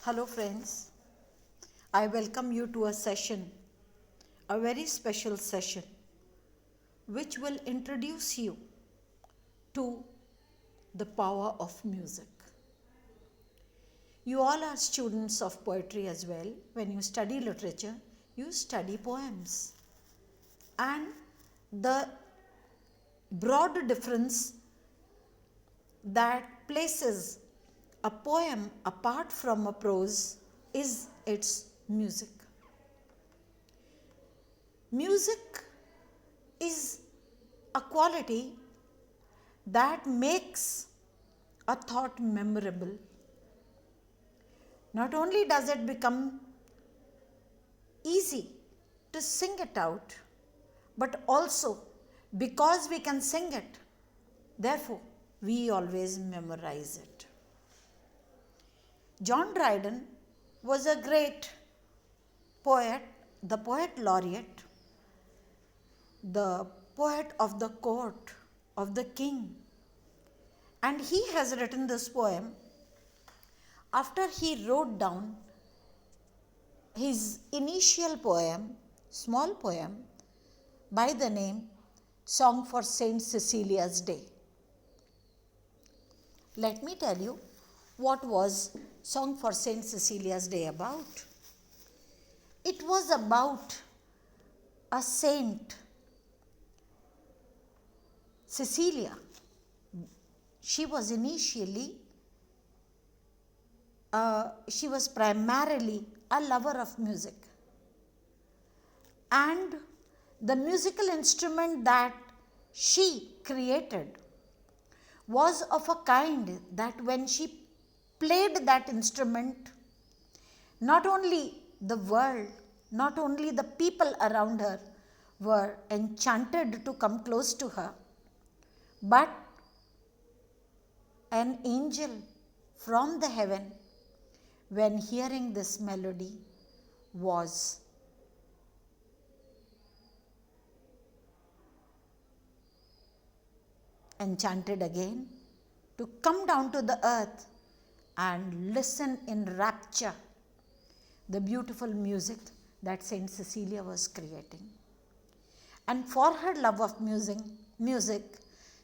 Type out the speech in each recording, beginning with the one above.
Hello, friends. I welcome you to a session, a very special session, which will introduce you to the power of music. You all are students of poetry as well. When you study literature, you study poems. And the broad difference that places a poem apart from a prose is its music. Music is a quality that makes a thought memorable. Not only does it become easy to sing it out, but also because we can sing it, therefore we always memorize it. John Dryden was a great poet, the poet laureate, the poet of the court of the king. And he has written this poem after he wrote down his initial poem, small poem, by the name Song for Saint Cecilia's Day. Let me tell you what was Song for Saint Cecilia's Day about. It was about a saint, Cecilia. She was primarily a lover of music. And the musical instrument that she created was of a kind that when she played that instrument, not only the world, not only the people around her were enchanted to come close to her, but an angel from the heaven, when hearing this melody, was enchanted again to come down to the earth and listen in rapture the beautiful music that Saint Cecilia was creating. And for her love of music,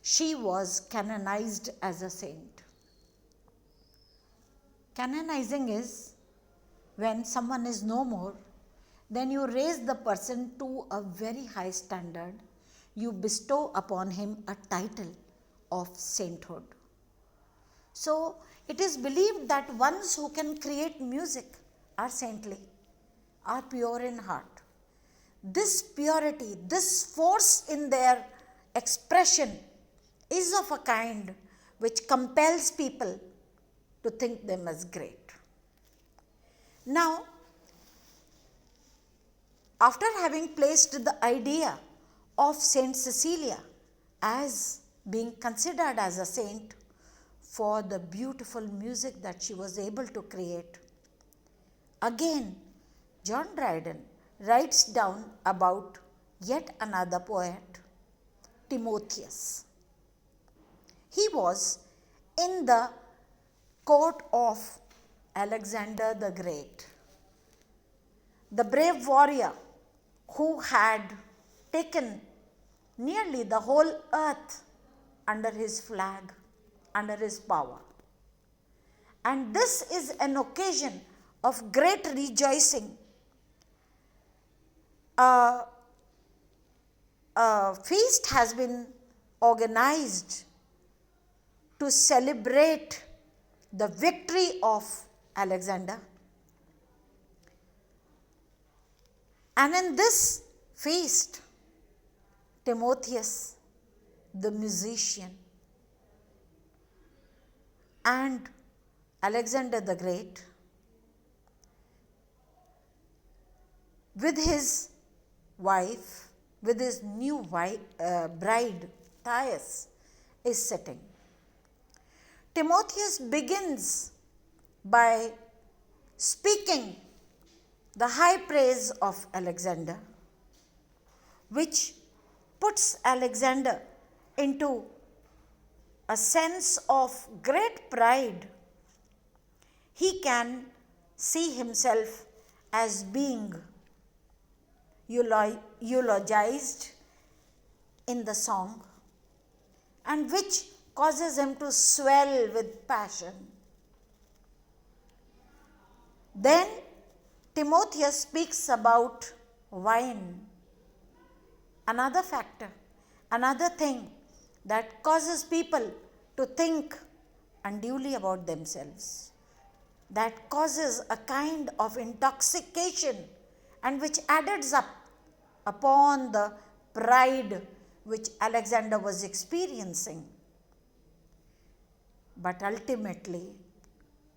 she was canonized as a saint. Canonizing is when someone is no more, then you raise the person to a very high standard. You bestow upon him a title of sainthood. So it is believed that ones who can create music are saintly, are pure in heart. This purity, this force in their expression is of a kind which compels people to think them as great. Now, after having placed the idea of Saint Cecilia as being considered as a saint for the beautiful music that she was able to create, again, John Dryden writes down about yet another poet, Timotheus. He was in the court of Alexander the Great, the brave warrior who had taken nearly the whole earth under his flag, under his power. And this is an occasion of great rejoicing. A feast has been organized to celebrate the victory of Alexander. And in this feast, Timotheus, the musician, and Alexander the Great, with his wife, with his new bride, Thais, is sitting. Timotheus begins by speaking the high praise of Alexander, which puts Alexander into a sense of great pride. He can see himself as being eulogized in the song, and which causes him to swell with passion. Then Timotheus speaks about wine, another factor, another thing that causes people to think unduly about themselves, that causes a kind of intoxication and which adds up upon the pride which Alexander was experiencing. But ultimately,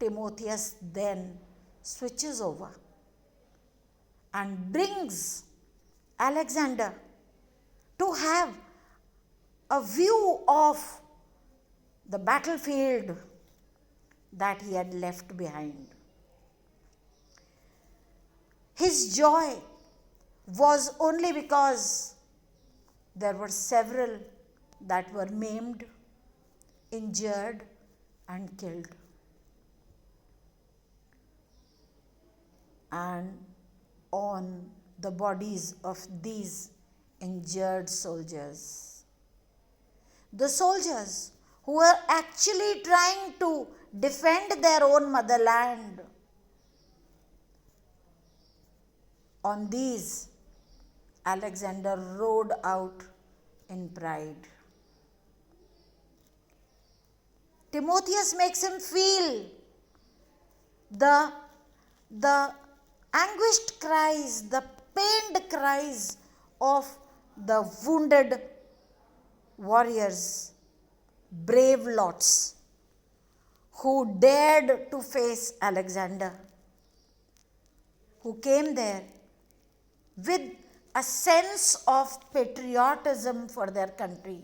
Timotheus then switches over and brings Alexander to have a view of the battlefield that he had left behind. His joy was only because there were several that were maimed, injured, and killed. And on the bodies of these injured soldiers, the soldiers who were actually trying to defend their own motherland, on these Alexander rode out in pride. Timotheus makes him feel the anguished cries, the pained cries of the wounded warriors, brave lots, who dared to face Alexander, who came there with a sense of patriotism for their country,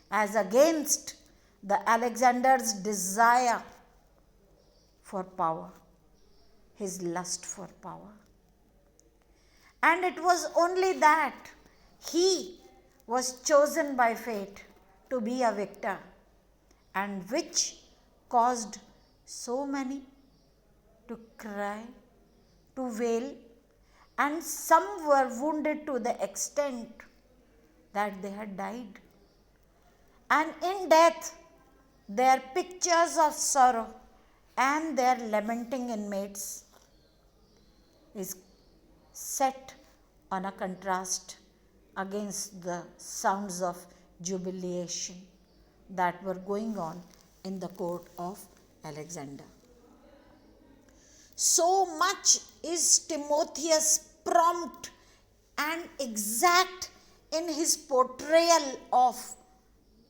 as against the Alexander's desire for power, his lust for power. And it was only that he was chosen by fate to be a victor, and which caused so many to cry, to wail, and some were wounded to the extent that they had died. And in death, their pictures of sorrow and their lamenting inmates is set on a contrast against the sounds of jubilation that were going on in the court of Alexander. So much is Timotheus prompt and exact in his portrayal of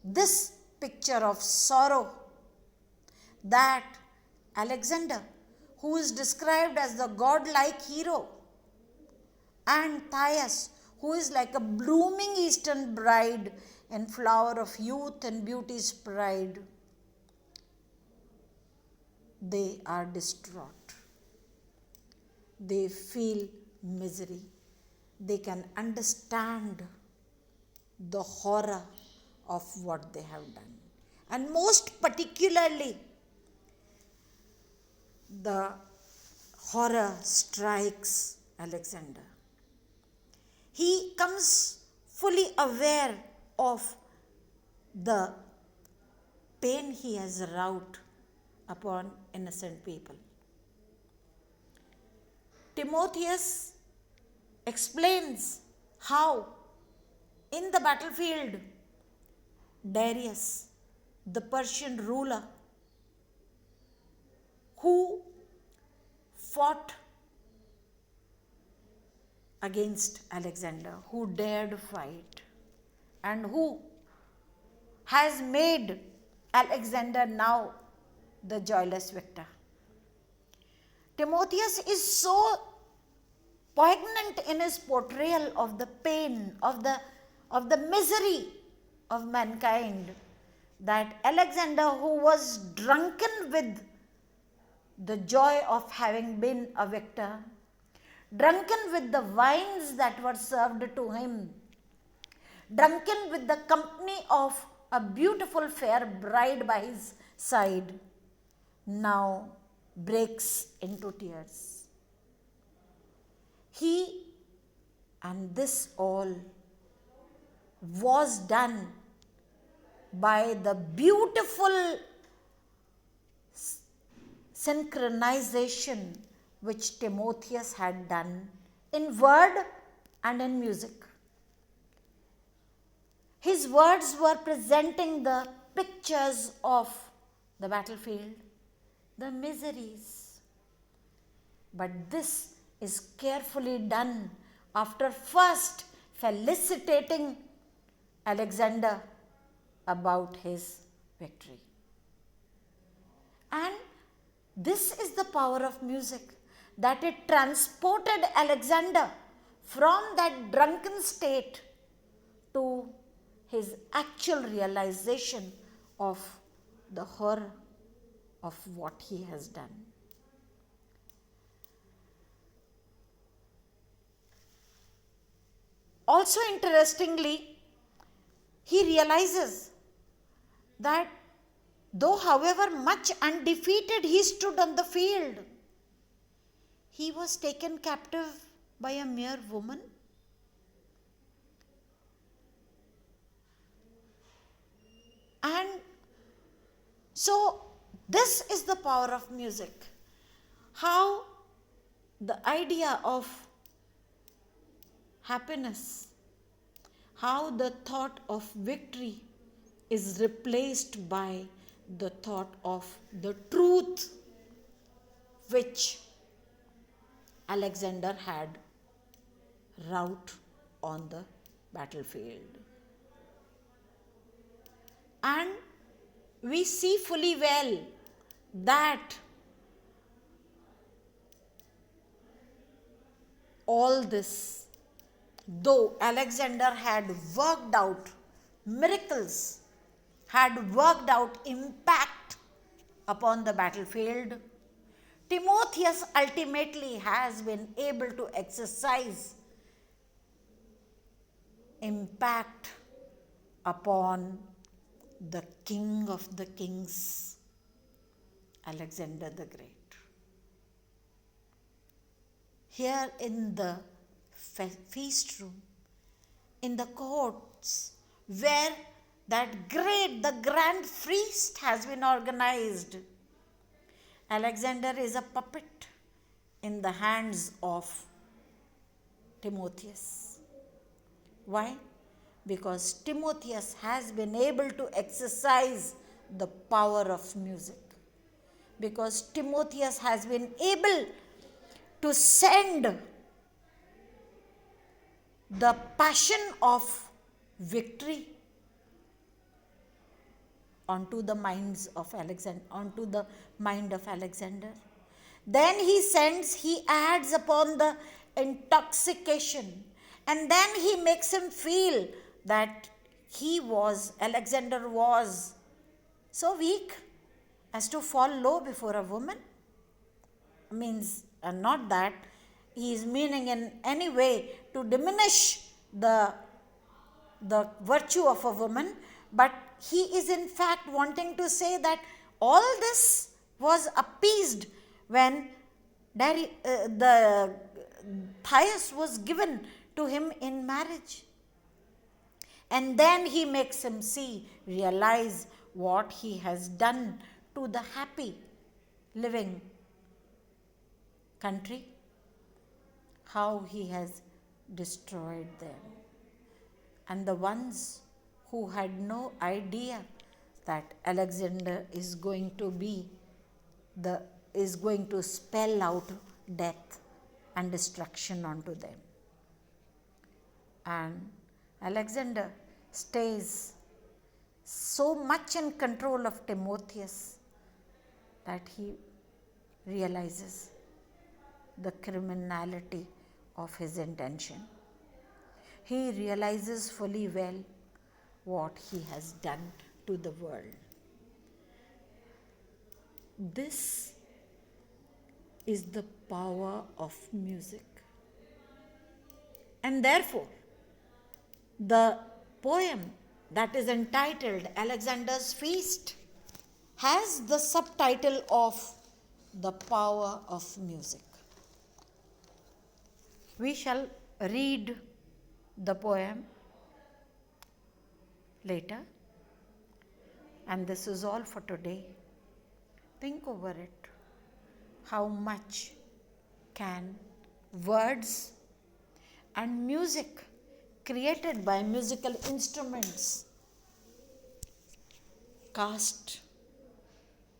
this picture of sorrow that Alexander, who is described as the godlike hero, and Thais, who is like a blooming eastern bride in flower of youth and beauty's pride, they are distraught. They feel misery. They can understand the horror of what they have done. And most particularly, the horror strikes Alexander. He comes fully aware of the pain he has wrought upon innocent people. Timotheus explains how in the battlefield, Darius, the Persian ruler, who fought against Alexander, who dared fight, and who has made Alexander now the joyless victor. Timotheus is so poignant in his portrayal of the pain, of the misery of mankind, that Alexander, who was drunken with the joy of having been a victor, drunken with the wines that were served to him, drunken with the company of a beautiful fair bride by his side, now breaks into tears. He, and this all was done by the beautiful synchronization which Timotheus had done in word and in music. His words were presenting the pictures of the battlefield, the miseries. But this is carefully done after first felicitating Alexander about his victory. And this is the power of music, that it transported Alexander from that drunken state to his actual realization of the horror of what he has done. Also, interestingly, he realizes that though, however much undefeated he stood on the field, he was taken captive by a mere woman. And so, this is the power of music. How the idea of happiness, how the thought of victory is replaced by the thought of the truth which Alexander had wrought on the battlefield. And we see fully well that all this, though Alexander had worked out miracles, had worked out impact upon the battlefield, Timotheus ultimately has been able to exercise impact upon the king of the kings, Alexander the Great. Here in the feast room, in the courts, where the grand feast has been organized, Alexander is a puppet in the hands of Timotheus. Why? Because Timotheus has been able to exercise the power of music. Because Timotheus has been able to send the passion of victory onto the mind of Alexander. Then he adds upon the intoxication, and then he makes him feel that Alexander was so weak as to fall low before a woman. Means, and not that he is meaning in any way to diminish the virtue of a woman, but he is in fact wanting to say that all this was appeased when the Thias was given to him in marriage. And then he makes him realize what he has done to the happy living country, how he has destroyed them. And the ones who had no idea that Alexander is going to spell out death and destruction onto them. And Alexander stays so much in control of Timotheus that he realizes the criminality of his intention. He realizes fully well what he has done to the world. This is the power of music. And therefore, the poem that is entitled Alexander's Feast has the subtitle of the power of music. We shall read the poem later, and this is all for today. Think over it. How much can words and music created by musical instruments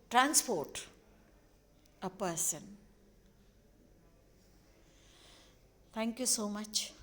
transport a person? Thank you so much.